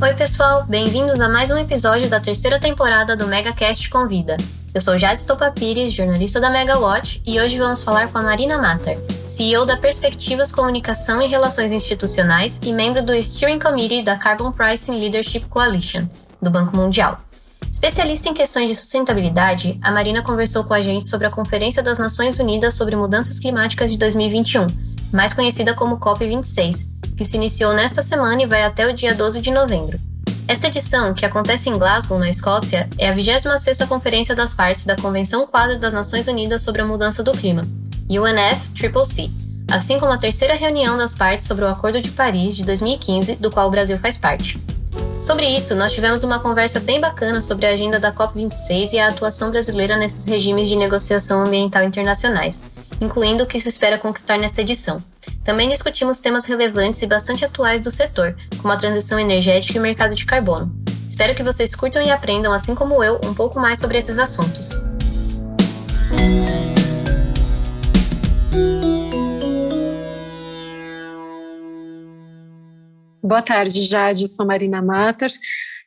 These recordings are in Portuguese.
Oi pessoal, bem-vindos a mais um episódio da terceira temporada do MegaCast Convida. Eu sou Jade Stopa Pires, jornalista da Megawatch, e hoje vamos falar com a Marina Matter, CEO da Perspectivas Comunicação e Relações Institucionais e membro do Steering Committee da Carbon Pricing Leadership Coalition, do Banco Mundial. Especialista em questões de sustentabilidade, a Marina conversou com a gente sobre a Conferência das Nações Unidas sobre Mudanças Climáticas de 2021, mais conhecida como COP26, que se iniciou nesta semana e vai até o dia 12 de novembro. Esta edição, que acontece em Glasgow, na Escócia, é a 26ª Conferência das Partes da Convenção Quadro das Nações Unidas sobre a Mudança do Clima, UNFCCC, assim como a terceira reunião das partes sobre o Acordo de Paris de 2015, do qual o Brasil faz parte. Sobre isso, nós tivemos uma conversa bem bacana sobre a agenda da COP26 e a atuação brasileira nesses regimes de negociação ambiental internacionais, incluindo o que se espera conquistar nesta edição. Também discutimos temas relevantes e bastante atuais do setor, como a transição energética e o mercado de carbono. Espero que vocês curtam e aprendam, assim como eu, um pouco mais sobre esses assuntos. Boa tarde, Jade. Sou Marina Matter.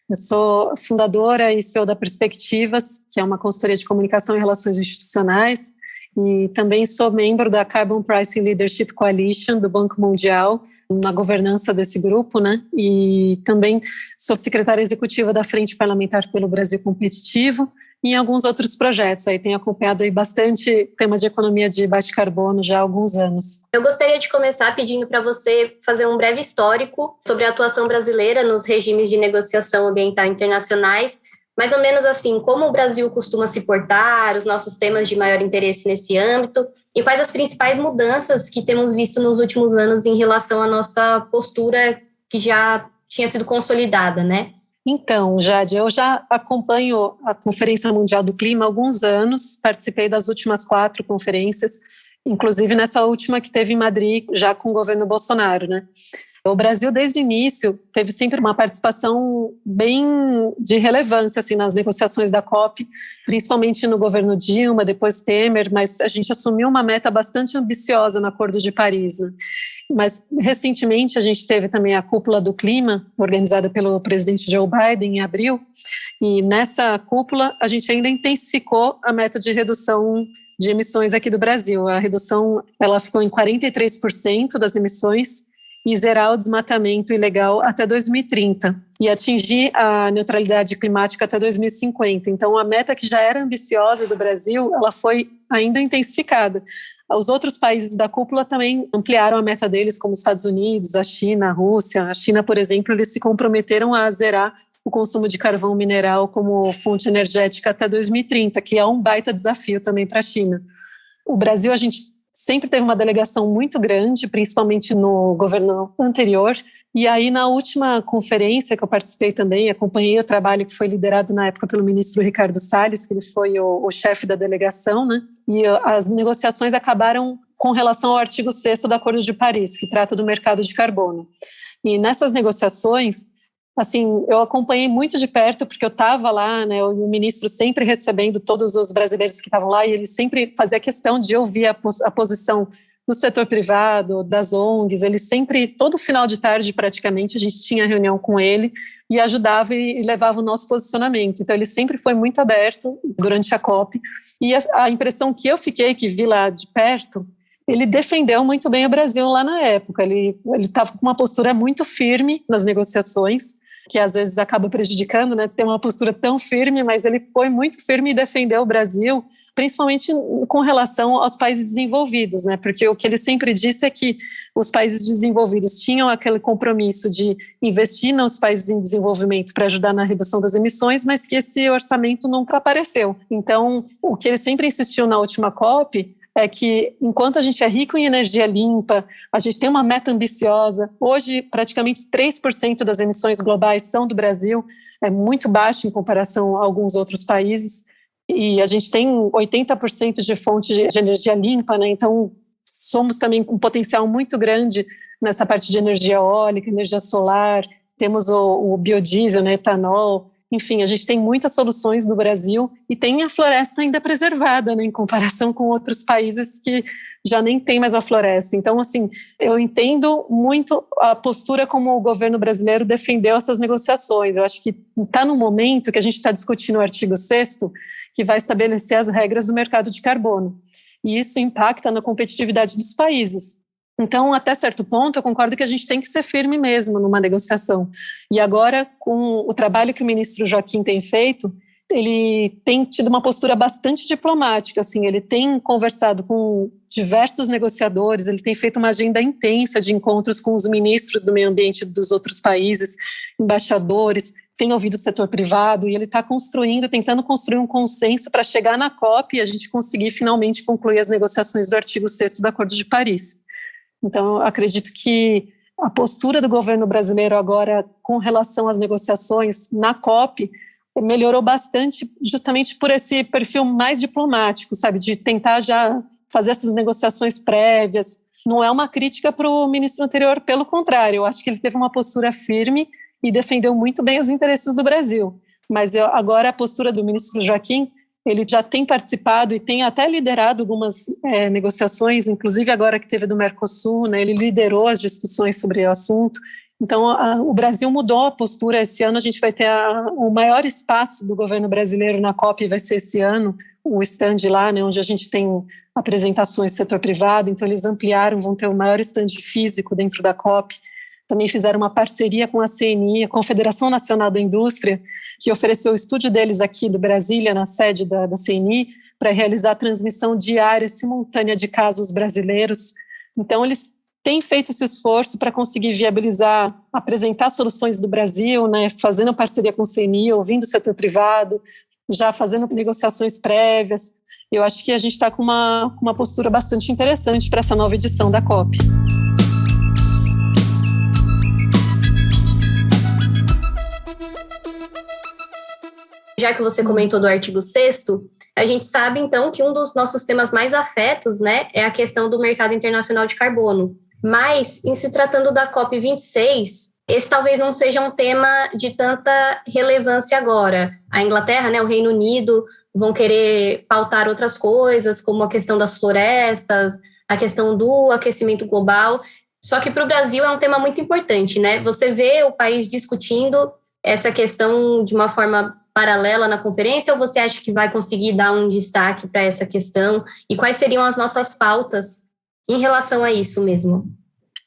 Eu sou fundadora e CEO da Perspectivas, que é uma consultoria de comunicação e relações institucionais, e também sou membro da Carbon Pricing Leadership Coalition do Banco Mundial, na governança desse grupo, né? E também sou secretária executiva da Frente Parlamentar pelo Brasil Competitivo e em alguns outros projetos. Aí tenho acompanhado aí bastante tema de economia de baixo carbono já há alguns anos. Eu gostaria de começar pedindo para você fazer um breve histórico sobre a atuação brasileira nos regimes de negociação ambiental internacionais, mais ou menos assim, como o Brasil costuma se portar, os nossos temas de maior interesse nesse âmbito e quais as principais mudanças que temos visto nos últimos anos em relação à nossa postura que já tinha sido consolidada, né? Então, Jade, eu já acompanho a Conferência Mundial do Clima há alguns anos, participei das últimas 4 conferências, inclusive nessa última que teve em Madrid, já com o governo Bolsonaro, né? O Brasil, desde o início, teve sempre uma participação bem de relevância assim, nas negociações da COP, principalmente no governo Dilma, depois Temer, mas a gente assumiu uma meta bastante ambiciosa no Acordo de Paris, né? Mas, recentemente, a gente teve também a Cúpula do Clima, organizada pelo presidente Joe Biden em abril, e nessa cúpula a gente ainda intensificou a meta de redução de emissões aqui do Brasil. A redução ela ficou em 43% das emissões, e zerar o desmatamento ilegal até 2030 e atingir a neutralidade climática até 2050. Então, a meta que já era ambiciosa do Brasil, ela foi ainda intensificada. Os outros países da cúpula também ampliaram a meta deles, como os Estados Unidos, a China, a Rússia. A China, por exemplo, eles se comprometeram a zerar o consumo de carvão mineral como fonte energética até 2030, que é um baita desafio também para a China. O Brasil, a gente sempre teve uma delegação muito grande, principalmente no governo anterior, e aí na última conferência que eu participei também, acompanhei o trabalho que foi liderado na época pelo ministro Ricardo Salles, que ele foi o chefe da delegação, né? E as negociações acabaram com relação ao artigo 6º do Acordo de Paris, que trata do mercado de carbono. E nessas negociações, assim, eu acompanhei muito de perto, porque eu estava lá, né, o ministro sempre recebendo todos os brasileiros que estavam lá, e ele sempre fazia questão de ouvir a posição do setor privado, das ONGs, ele sempre, todo final de tarde praticamente, a gente tinha reunião com ele e ajudava e levava o nosso posicionamento. Então ele sempre foi muito aberto durante a COP, e a impressão que eu fiquei, que vi lá de perto, ele defendeu muito bem o Brasil lá na época, ele estava com uma postura muito firme nas negociações, que às vezes acaba prejudicando, né, ter uma postura tão firme, mas ele foi muito firme e defendeu o Brasil, principalmente com relação aos países desenvolvidos, né, porque o que ele sempre disse é que os países desenvolvidos tinham aquele compromisso de investir nos países em desenvolvimento para ajudar na redução das emissões, mas que esse orçamento nunca apareceu. Então, o que ele sempre insistiu na última COP é que, enquanto a gente é rico em energia limpa, a gente tem uma meta ambiciosa. Hoje, praticamente 3% das emissões globais são do Brasil, é muito baixo em comparação a alguns outros países, e a gente tem 80% de fonte de energia limpa, né? Então somos também um potencial muito grande nessa parte de energia eólica, energia solar, temos o biodiesel, né, etanol, enfim, a gente tem muitas soluções no Brasil e tem a floresta ainda preservada, né, em comparação com outros países que já nem tem mais a floresta. Então, assim, eu entendo muito a postura como o governo brasileiro defendeu essas negociações. Eu acho que está no momento que a gente está discutindo o artigo 6º, que vai estabelecer as regras do mercado de carbono. E isso impacta na competitividade dos países. Então, até certo ponto, eu concordo que a gente tem que ser firme mesmo numa negociação. E agora, com o trabalho que o ministro Joaquim tem feito, ele tem tido uma postura bastante diplomática, assim, ele tem conversado com diversos negociadores, ele tem feito uma agenda intensa de encontros com os ministros do meio ambiente dos outros países, embaixadores, tem ouvido o setor privado e ele está tentando construir um consenso para chegar na COP e a gente conseguir finalmente concluir as negociações do artigo 6º do Acordo de Paris. Então, eu acredito que a postura do governo brasileiro agora com relação às negociações na COP melhorou bastante justamente por esse perfil mais diplomático, sabe, de tentar já fazer essas negociações prévias. Não é uma crítica para o ministro anterior, pelo contrário, eu acho que ele teve uma postura firme e defendeu muito bem os interesses do Brasil. Mas agora a postura do ministro Joaquim, ele já tem participado e tem até liderado algumas negociações, inclusive agora que teve do Mercosul, né, ele liderou as discussões sobre o assunto. Então, o Brasil mudou a postura. Esse ano a gente vai ter o maior espaço do governo brasileiro na COP, vai ser esse ano, o stand lá, né, onde a gente tem apresentações do setor privado, então eles ampliaram, vão ter o maior stand físico dentro da COP. Também fizeram uma parceria com a CNI, a Confederação Nacional da Indústria, que ofereceu o estúdio deles aqui do Brasília, na sede da CNI, para realizar a transmissão diária, simultânea de casos brasileiros. Então, eles têm feito esse esforço para conseguir viabilizar, apresentar soluções do Brasil, né, fazendo parceria com o CNI, ouvindo o setor privado, já fazendo negociações prévias. Eu acho que a gente está com uma postura bastante interessante para essa nova edição da COP. Já que você comentou do artigo 6º, a gente sabe, então, que um dos nossos temas mais afetos, né, é a questão do mercado internacional de carbono. Mas, em se tratando da COP26, esse talvez não seja um tema de tanta relevância agora. A Inglaterra, né, o Reino Unido, vão querer pautar outras coisas, como a questão das florestas, a questão do aquecimento global. Só que para o Brasil é um tema muito importante, né? Você vê o país discutindo essa questão de uma forma paralela na conferência, ou você acha que vai conseguir dar um destaque para essa questão? E quais seriam as nossas pautas em relação a isso mesmo?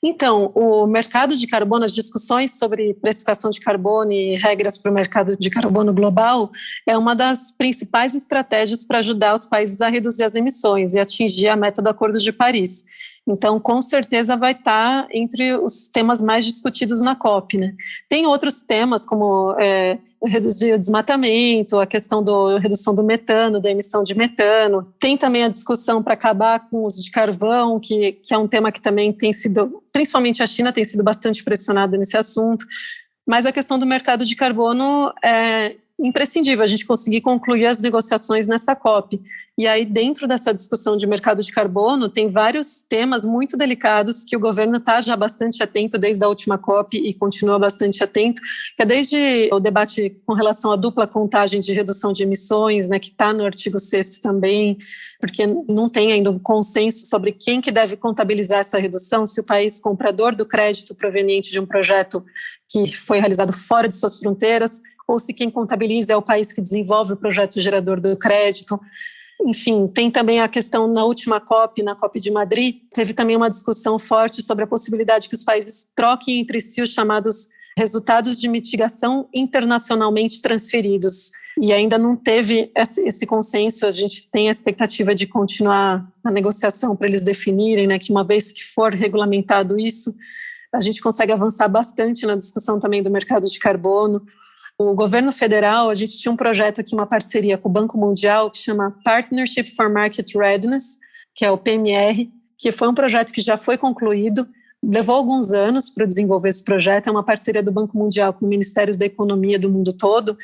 Então, o mercado de carbono, as discussões sobre precificação de carbono e regras para o mercado de carbono global é uma das principais estratégias para ajudar os países a reduzir as emissões e atingir a meta do Acordo de Paris. Então, com certeza vai estar entre os temas mais discutidos na COP, né? Tem outros temas, como reduzir o desmatamento, a questão da redução do metano, da emissão de metano. Tem também a discussão para acabar com o uso de carvão, que é um tema que também tem sido, principalmente a China, tem sido bastante pressionada nesse assunto. Mas a questão do mercado de carbono é imprescindível a gente conseguir concluir as negociações nessa COP. E aí, dentro dessa discussão de mercado de carbono, tem vários temas muito delicados que o governo está já bastante atento desde a última COP e continua bastante atento, que é desde o debate com relação à dupla contagem de redução de emissões, né, que está no artigo 6º também, porque não tem ainda um consenso sobre quem que deve contabilizar essa redução, se o país comprador do crédito proveniente de um projeto que foi realizado fora de suas fronteiras, ou se quem contabiliza é o país que desenvolve o projeto gerador do crédito. Enfim, tem também a questão na última COP, na COP de Madrid, teve também uma discussão forte sobre a possibilidade que os países troquem entre si os chamados resultados de mitigação internacionalmente transferidos. E ainda não teve esse consenso, a gente tem a expectativa de continuar a negociação para eles definirem, né, que uma vez que for regulamentado isso, a gente consegue avançar bastante na discussão também do mercado de carbono. O governo federal, a gente tinha um projeto aqui, uma parceria com o Banco Mundial, que chama Partnership for Market Readiness, que é o PMR, que foi um projeto que já foi concluído, levou alguns anos para desenvolver esse projeto, é uma parceria do Banco Mundial com ministérios da economia do mundo todo,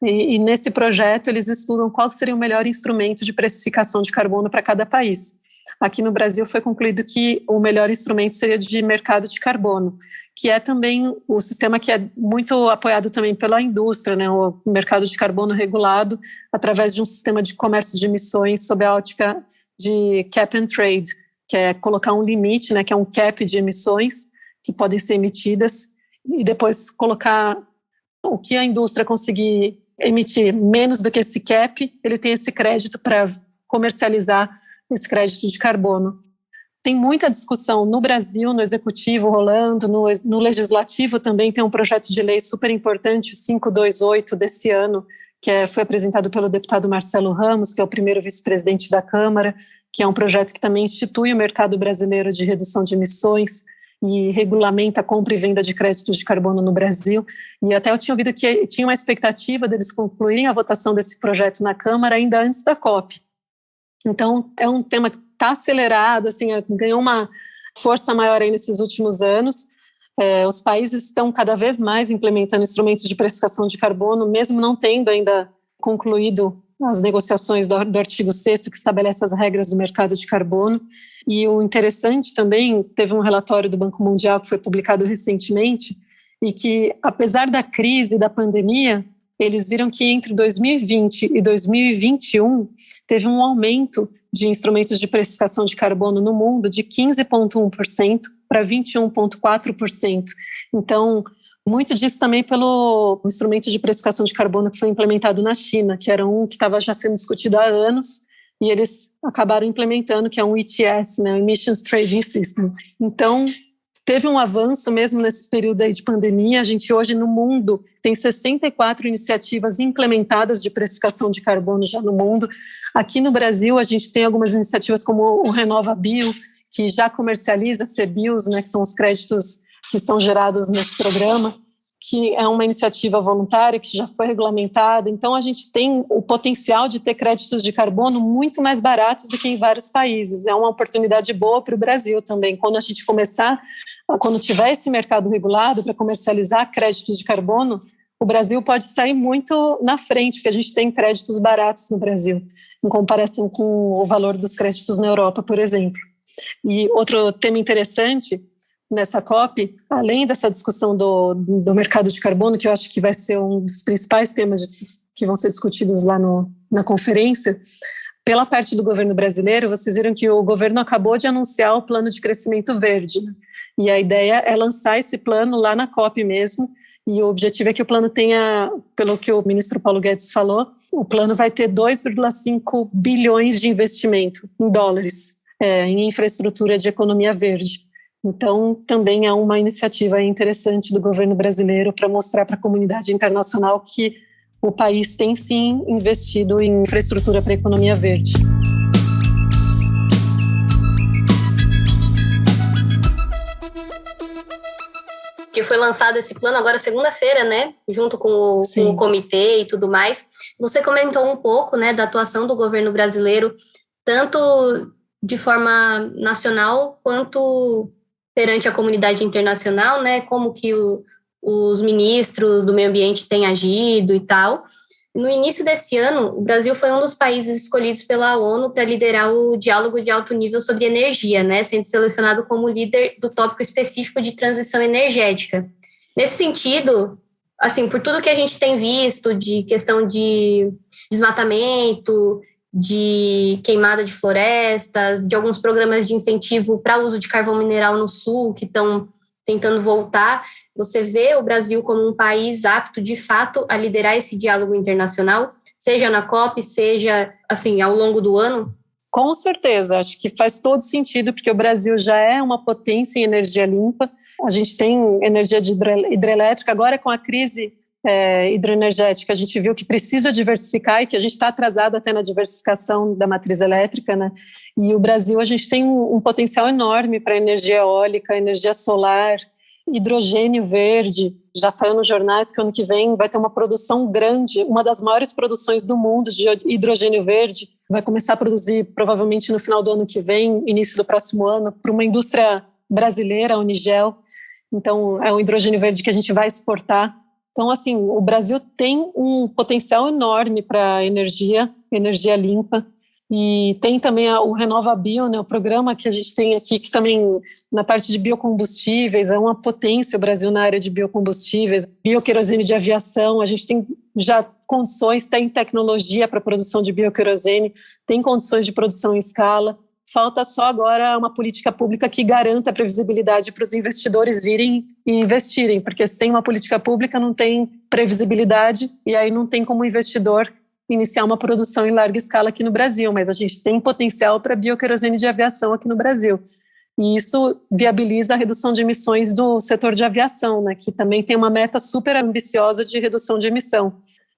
e nesse projeto eles estudam qual seria o melhor instrumento de precificação de carbono para cada país. aqui no Brasil foi concluído que o melhor instrumento seria de mercado de carbono, que é também o sistema que é muito apoiado também pela indústria, né, o mercado de carbono regulado através de um sistema de comércio de emissões sob a ótica de cap and trade, que é colocar um limite, né, que é um cap de emissões que podem ser emitidas e depois colocar o que a indústria conseguir emitir menos do que esse cap, ele tem esse crédito para comercializar esse crédito de carbono. Tem muita discussão no Brasil, no executivo rolando, no legislativo também tem um projeto de lei super importante, o 528 desse ano, que foi apresentado pelo deputado Marcelo Ramos, que é o primeiro vice-presidente da Câmara, que é um projeto que também institui o mercado brasileiro de redução de emissões e regulamenta a compra e venda de créditos de carbono no Brasil. E até eu tinha ouvido que tinha uma expectativa deles concluírem a votação desse projeto na Câmara ainda antes da COP. Então, é um tema que está acelerado, assim, ganhou uma força maior aí nesses últimos anos. Os países estão cada vez mais implementando instrumentos de precificação de carbono, mesmo não tendo ainda concluído as negociações do artigo 6º, que estabelece as regras do mercado de carbono. E o interessante também, teve um relatório do Banco Mundial que foi publicado recentemente, e que, apesar da crise da pandemia, eles viram que entre 2020 e 2021 teve um aumento de instrumentos de precificação de carbono no mundo de 15,1% para 21,4%. Então, muito disso também pelo instrumento de precificação de carbono que foi implementado na China, que era um que estava já sendo discutido há anos, e eles acabaram implementando, que é um ETS, né, Emissions Trading System. Então, teve um avanço mesmo nesse período aí de pandemia. A gente hoje no mundo tem 64 iniciativas implementadas de precificação de carbono já no mundo. Aqui no Brasil a gente tem algumas iniciativas como o RenovaBio, que já comercializa CBIOS, né, que são os créditos que são gerados nesse programa, que é uma iniciativa voluntária que já foi regulamentada. Então a gente tem o potencial de ter créditos de carbono muito mais baratos do que em vários países. É uma oportunidade boa para o Brasil também. Quando a gente começar, quando tiver esse mercado regulado para comercializar créditos de carbono, o Brasil pode sair muito na frente, porque a gente tem créditos baratos no Brasil, em comparação com o valor dos créditos na Europa, por exemplo. E outro tema interessante nessa COP, além dessa discussão do mercado de carbono, que eu acho que vai ser um dos principais temas que vão ser discutidos lá na conferência, pela parte do governo brasileiro, vocês viram que o governo acabou de anunciar o plano de crescimento verde, né? E a ideia é lançar esse plano lá na COP mesmo, e o objetivo é que o plano tenha, pelo que o ministro Paulo Guedes falou, o plano vai ter 2,5 bilhões de investimento em dólares em infraestrutura de economia verde. Então, também é uma iniciativa interessante do governo brasileiro para mostrar para a comunidade internacional que o país tem, sim, investido em infraestrutura para a economia verde. Que foi lançado esse plano agora segunda-feira, né? Junto com o comitê e tudo mais. Você comentou um pouco, né, da atuação do governo brasileiro, tanto de forma nacional quanto perante a comunidade internacional, né, como que os ministros do meio ambiente têm agido e tal. No início desse ano, o Brasil foi um dos países escolhidos pela ONU para liderar o diálogo de alto nível sobre energia, né, sendo selecionado como líder do tópico específico de transição energética. Nesse sentido, assim, por tudo que a gente tem visto de questão de desmatamento, de queimada de florestas, de alguns programas de incentivo para o uso de carvão mineral no sul, que estão tentando voltar, você vê o Brasil como um país apto, de fato, a liderar esse diálogo internacional, seja na COP, seja, assim, ao longo do ano? Com certeza, acho que faz todo sentido, porque o Brasil já é uma potência em energia limpa, a gente tem energia de hidrelétrica, agora com a crise hidroenergética, a gente viu que precisa diversificar e que a gente está atrasado até na diversificação da matriz elétrica, né? E o Brasil, a gente tem um potencial enorme para energia eólica, energia solar, hidrogênio verde. Já saiu nos jornais que ano que vem vai ter uma produção grande, uma das maiores produções do mundo de hidrogênio verde. Vai começar a produzir provavelmente no final do ano que vem, início do próximo ano, para uma indústria brasileira, a Unigel. Então, é um hidrogênio verde que a gente vai exportar. Então, assim, o Brasil tem um potencial enorme para energia limpa. E tem também o RenovaBio, né, o programa que a gente tem aqui, que também na parte de biocombustíveis é uma potência o Brasil na área de biocombustíveis, bioquerosene de aviação, a gente tem já condições, tem tecnologia para produção de bioquerosene, tem condições de produção em escala. Falta só agora uma política pública que garanta a previsibilidade para os investidores virem e investirem, porque sem uma política pública não tem previsibilidade e aí não tem como o investidor iniciar uma produção em larga escala aqui no Brasil, mas a gente tem potencial para bioquerosene de aviação aqui no Brasil. E isso viabiliza a redução de emissões do setor de aviação, né, que também tem uma meta super ambiciosa de redução de emissão.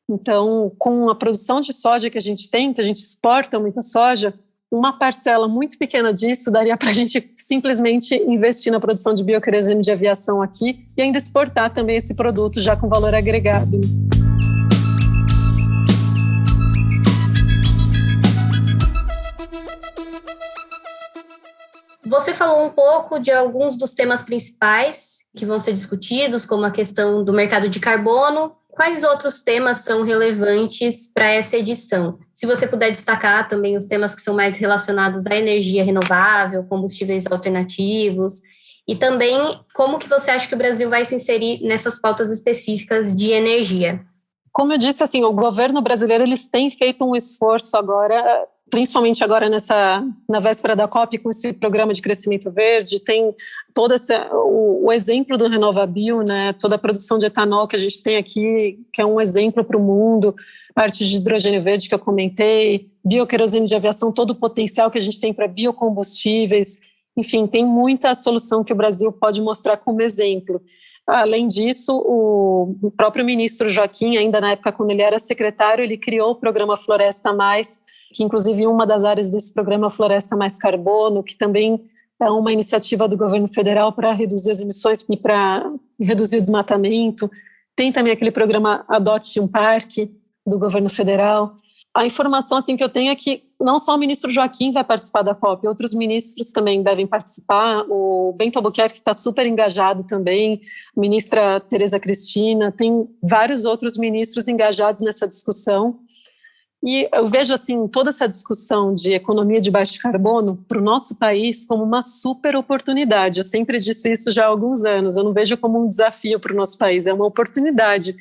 Então, com a produção de soja que a gente tem, que a gente exporta muita soja, uma parcela muito pequena disso daria para a gente simplesmente investir na produção de bioquerosene de aviação aqui e ainda exportar também esse produto já com valor agregado. Você falou um pouco de alguns dos temas principais que vão ser discutidos, como a questão do mercado de carbono. Quais outros temas são relevantes para essa edição? Se você puder destacar também os temas que são mais relacionados à energia renovável, combustíveis alternativos, e também como que você acha que o Brasil vai se inserir nessas pautas específicas de energia? Como eu disse, assim, o governo brasileiro eles têm feito um esforço agora, principalmente agora na véspera da COP, com esse programa de crescimento verde, tem todo o exemplo do RenovaBio, né, toda a produção de etanol que a gente tem aqui, que é um exemplo para o mundo, parte de hidrogênio verde que eu comentei, bioquerosene de aviação, todo o potencial que a gente tem para biocombustíveis, enfim, tem muita solução que o Brasil pode mostrar como exemplo. Além disso, o próprio ministro Joaquim, ainda na época quando ele era secretário, ele criou o programa Floresta Mais, que inclusive uma das áreas desse programa é Floresta Mais Carbono, que também é uma iniciativa do governo federal para reduzir as emissões e para reduzir o desmatamento. Tem também aquele programa Adote um Parque, do governo federal. A informação assim, que eu tenho é que não só o ministro Joaquim vai participar da COP, outros ministros também devem participar. O Bento Albuquerque está super engajado também, a ministra Tereza Cristina, tem vários outros ministros engajados nessa discussão. E eu vejo assim, toda essa discussão de economia de baixo carbono para o nosso país como uma super oportunidade. Eu sempre disse isso já há alguns anos, eu não vejo como um desafio para o nosso país, é uma oportunidade,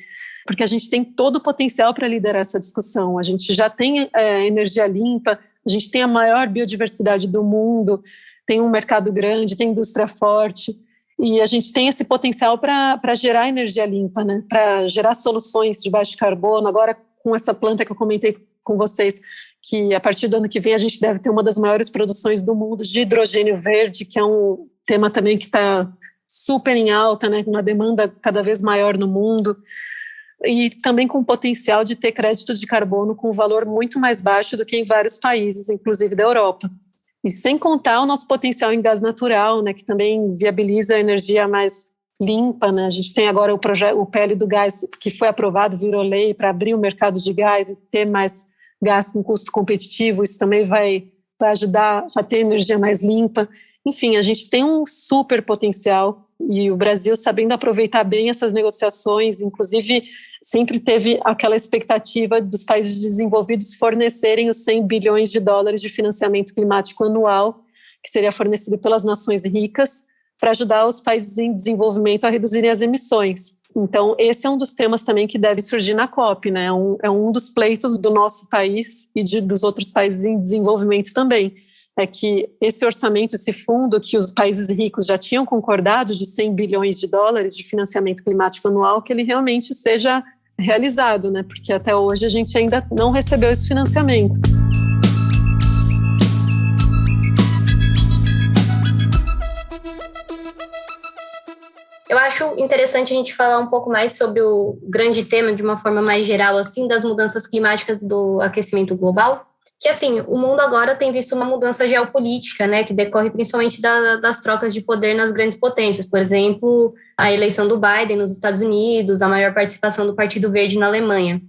porque a gente tem todo o potencial para liderar essa discussão. A gente já tem energia limpa, a gente tem a maior biodiversidade do mundo, tem um mercado grande, tem indústria forte, e a gente tem esse potencial para gerar energia limpa, né? Para gerar soluções de baixo carbono. Agora, com essa planta que eu comentei com vocês, que a partir do ano que vem a gente deve ter uma das maiores produções do mundo de hidrogênio verde, que é um tema também que está super em alta, né? Uma demanda cada vez maior no mundo. E também com o potencial de ter crédito de carbono com um valor muito mais baixo do que em vários países, inclusive da Europa. E sem contar o nosso potencial em gás natural, né, que também viabiliza a energia mais limpa, né? A gente tem agora o PL do gás, que foi aprovado, virou lei, para abrir o mercado de gás e ter mais gás com custo competitivo. Isso também vai ajudar a ter energia mais limpa. Enfim, a gente tem um super potencial e o Brasil, sabendo aproveitar bem essas negociações, inclusive sempre teve aquela expectativa dos países desenvolvidos fornecerem os 100 bilhões de dólares de financiamento climático anual, que seria fornecido pelas nações ricas, para ajudar os países em desenvolvimento a reduzirem as emissões. Então, esse é um dos temas também que deve surgir na COP, né? É um dos pleitos do nosso país e dos outros países em desenvolvimento também. É que esse orçamento, esse fundo que os países ricos já tinham concordado de 100 bilhões de dólares de financiamento climático anual, que ele realmente seja realizado, né? Porque até hoje a gente ainda não recebeu esse financiamento. Eu acho interessante a gente falar um pouco mais sobre o grande tema, de uma forma mais geral, assim, das mudanças climáticas do aquecimento global. Que, assim, o mundo agora tem visto uma mudança geopolítica, né, que decorre principalmente das trocas de poder nas grandes potências. Por exemplo, a eleição do Biden nos Estados Unidos, a maior participação do Partido Verde na Alemanha.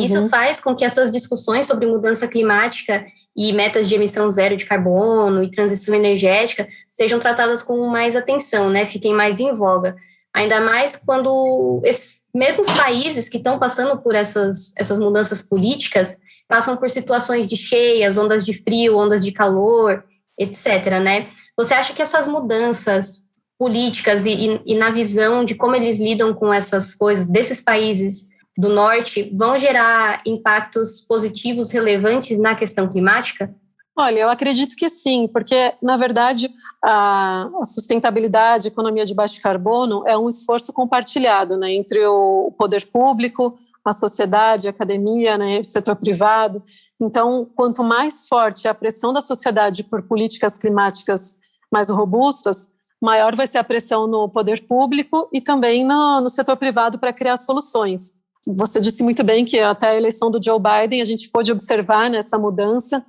Isso faz com que essas discussões sobre mudança climática e metas de emissão zero de carbono e transição energética sejam tratadas com mais atenção, né, fiquem mais em voga. Ainda mais quando esses mesmos países que estão passando por essas mudanças políticas passam por situações de cheias, ondas de frio, ondas de calor, etc., né? Você acha que essas mudanças políticas e na visão de como eles lidam com essas coisas desses países do norte vão gerar impactos positivos relevantes na questão climática? Olha, eu acredito que sim, porque, na verdade, a sustentabilidade, a economia de baixo carbono é um esforço compartilhado, né, entre o poder público, a sociedade, a academia, né, o setor privado. Então, quanto mais forte é a pressão da sociedade por políticas climáticas mais robustas, maior vai ser a pressão no poder público e também no setor privado para criar soluções. Você disse muito bem que até a eleição do Joe Biden a gente pôde observar nessa mudança,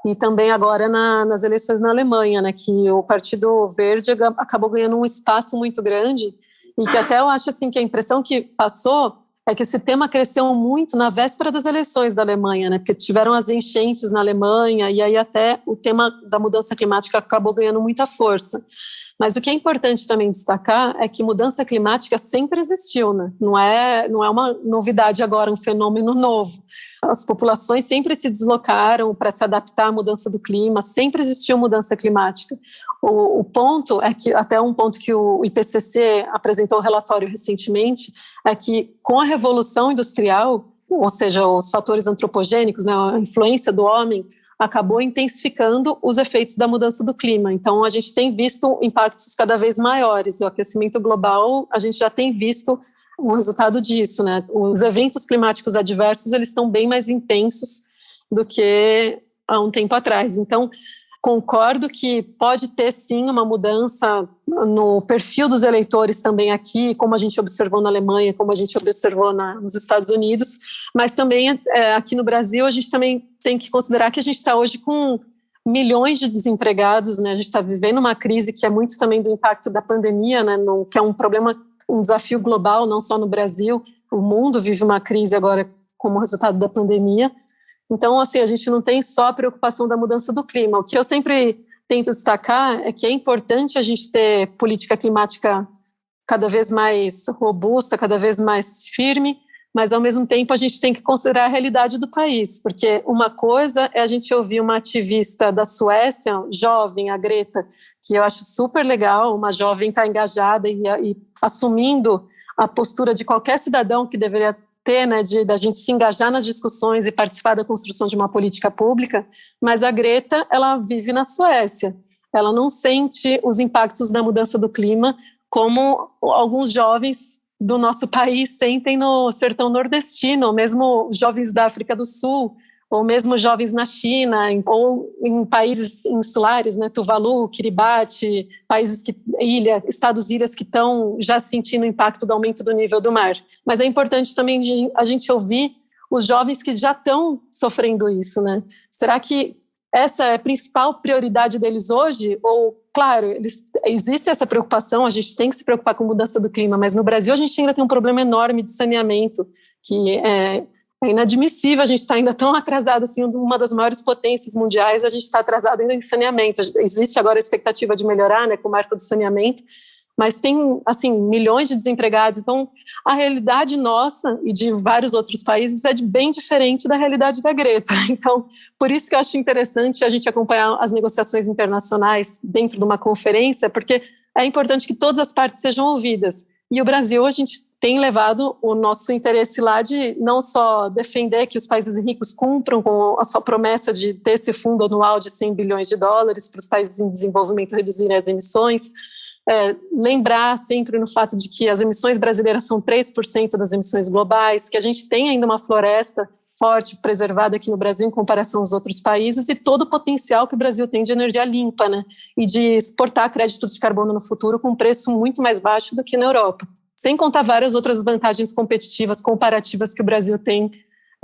e também agora nas eleições na Alemanha, né, que o Partido Verde acabou ganhando um espaço muito grande, e que até eu acho assim, que a impressão que passou é que esse tema cresceu muito na véspera das eleições da Alemanha, né, porque tiveram as enchentes na Alemanha, e aí até o tema da mudança climática acabou ganhando muita força. Mas o que é importante também destacar é que mudança climática sempre existiu, né? Não é uma novidade agora, um fenômeno novo. As populações sempre se deslocaram para se adaptar à mudança do clima, sempre existiu mudança climática. O ponto é que, até um ponto que o IPCC apresentou um relatório recentemente, é que com a Revolução Industrial, ou seja, os fatores antropogênicos, né, a influência do homem, acabou intensificando os efeitos da mudança do clima. Então, a gente tem visto impactos cada vez maiores. O aquecimento global, a gente já tem visto o resultado disso, né? Os eventos climáticos adversos, eles estão bem mais intensos do que há um tempo atrás. Então, concordo que pode ter, sim, uma mudança no perfil dos eleitores também aqui, como a gente observou na Alemanha, como a gente observou nos Estados Unidos, mas também aqui no Brasil a gente também tem que considerar que a gente está hoje com milhões de desempregados, né? A gente está vivendo uma crise que é muito também do impacto da pandemia, né? Que é um problema, um desafio global, não só no Brasil, o mundo vive uma crise agora como resultado da pandemia. Então, assim, a gente não tem só a preocupação da mudança do clima. O que eu sempre tento destacar é que é importante a gente ter política climática cada vez mais robusta, cada vez mais firme, mas, ao mesmo tempo, a gente tem que considerar a realidade do país, porque uma coisa é a gente ouvir uma ativista da Suécia, jovem, a Greta, que eu acho super legal, uma jovem está engajada e assumindo a postura de qualquer cidadão que deveria ter, né, da gente se engajar nas discussões e participar da construção de uma política pública, mas a Greta, ela vive na Suécia, ela não sente os impactos da mudança do clima como alguns jovens do nosso país sentem no sertão nordestino, ou mesmo jovens da África do Sul, ou mesmo jovens na China, ou em países insulares, né, Tuvalu, Kiribati, países estados-ilhas que estão já sentindo o impacto do aumento do nível do mar. Mas é importante também a gente ouvir os jovens que já estão sofrendo isso, né? Será que essa é a principal prioridade deles hoje? Ou, claro, existe essa preocupação, a gente tem que se preocupar com a mudança do clima, mas no Brasil a gente ainda tem um problema enorme de saneamento, que é inadmissível a gente estar ainda tão atrasado, assim, uma das maiores potências mundiais, a gente está atrasado ainda em saneamento. Existe agora a expectativa de melhorar, né, com o marco do saneamento, mas tem, assim, milhões de desempregados. Então, a realidade nossa e de vários outros países é bem diferente da realidade da Greta. Então, por isso que eu acho interessante a gente acompanhar as negociações internacionais dentro de uma conferência, porque é importante que todas as partes sejam ouvidas. E o Brasil, a gente tem levado o nosso interesse lá de não só defender que os países ricos cumpram com a sua promessa de ter esse fundo anual de 100 bilhões de dólares para os países em desenvolvimento reduzirem as emissões, lembrar sempre no fato de que as emissões brasileiras são 3% das emissões globais, que a gente tem ainda uma floresta forte, preservada aqui no Brasil em comparação aos outros países, e todo o potencial que o Brasil tem de energia limpa, né, e de exportar créditos de carbono no futuro com um preço muito mais baixo do que na Europa. Sem contar várias outras vantagens competitivas, comparativas que o Brasil tem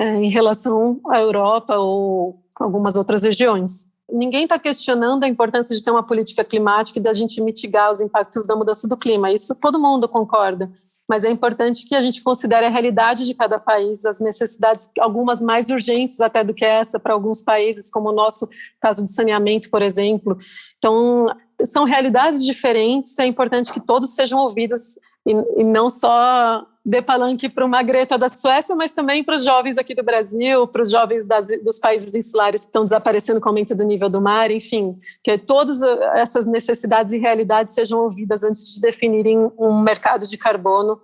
em relação à Europa ou algumas outras regiões. Ninguém está questionando a importância de ter uma política climática e da gente mitigar os impactos da mudança do clima. Isso todo mundo concorda. Mas é importante que a gente considere a realidade de cada país, as necessidades, algumas mais urgentes até do que essa para alguns países, como o nosso caso de saneamento, por exemplo. Então, são realidades diferentes, é importante que todos sejam ouvidos e não só de palanque para uma Greta da Suécia, mas também para os jovens aqui do Brasil, para os jovens dos países insulares que estão desaparecendo com o aumento do nível do mar, enfim, que todas essas necessidades e realidades sejam ouvidas antes de definirem um mercado de carbono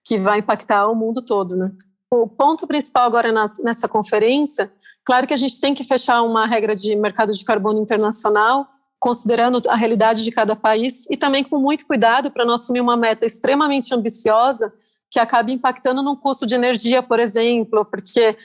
que vai impactar o mundo todo, né? O ponto principal agora nessa conferência, claro que a gente tem que fechar uma regra de mercado de carbono internacional, considerando a realidade de cada país e também com muito cuidado para não assumir uma meta extremamente ambiciosa que acabe impactando no custo de energia, por exemplo, porque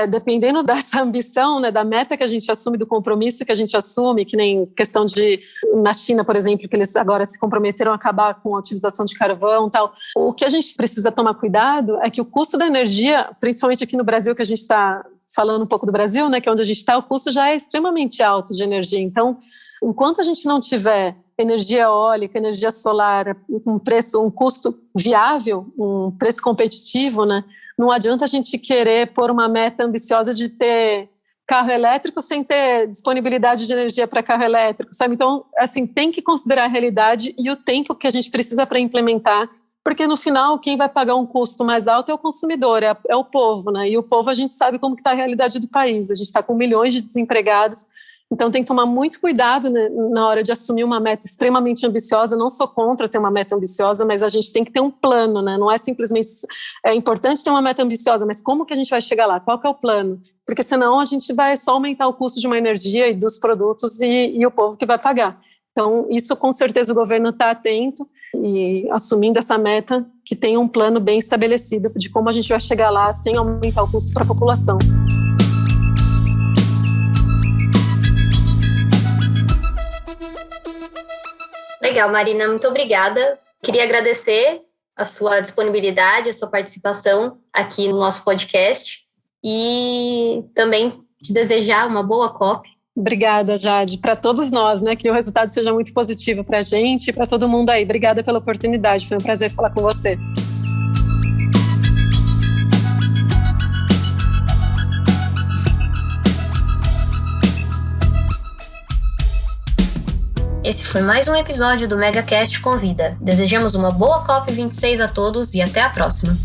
dependendo dessa ambição, né, da meta que a gente assume, do compromisso que a gente assume, que nem questão de, na China, por exemplo, que eles agora se comprometeram a acabar com a utilização de carvão e tal, o que a gente precisa tomar cuidado é que o custo da energia, principalmente aqui no Brasil, que a gente está falando um pouco do Brasil, né, que é onde a gente está, o custo já é extremamente alto de energia. Então, enquanto a gente não tiver energia eólica, energia solar, um custo viável, um preço competitivo, né? Não adianta a gente querer pôr uma meta ambiciosa de ter carro elétrico sem ter disponibilidade de energia para carro elétrico, sabe? Então, assim, tem que considerar a realidade e o tempo que a gente precisa para implementar, porque no final quem vai pagar um custo mais alto é o consumidor, é o povo, né? E o povo, a gente sabe como que está a realidade do país, a gente está com milhões de desempregados. Então tem que tomar muito cuidado, né, na hora de assumir uma meta extremamente ambiciosa. Não sou contra ter uma meta ambiciosa, mas a gente tem que ter um plano, né? Não é simplesmente... É importante ter uma meta ambiciosa, mas como que a gente vai chegar lá? Qual que é o plano? Porque senão a gente vai só aumentar o custo de uma energia e dos produtos e o povo que vai pagar. Então isso com certeza o governo está atento e assumindo essa meta que tenha um plano bem estabelecido de como a gente vai chegar lá sem aumentar o custo para a população. Legal, Marina, muito obrigada. Queria agradecer a sua disponibilidade, a sua participação aqui no nosso podcast e também te desejar uma boa COP. Obrigada, Jade, para todos nós, né? Que o resultado seja muito positivo para a gente e para todo mundo aí. Obrigada pela oportunidade, foi um prazer falar com você. Esse foi mais um episódio do MegaCast Convida. Desejamos uma boa COP26 a todos e até a próxima.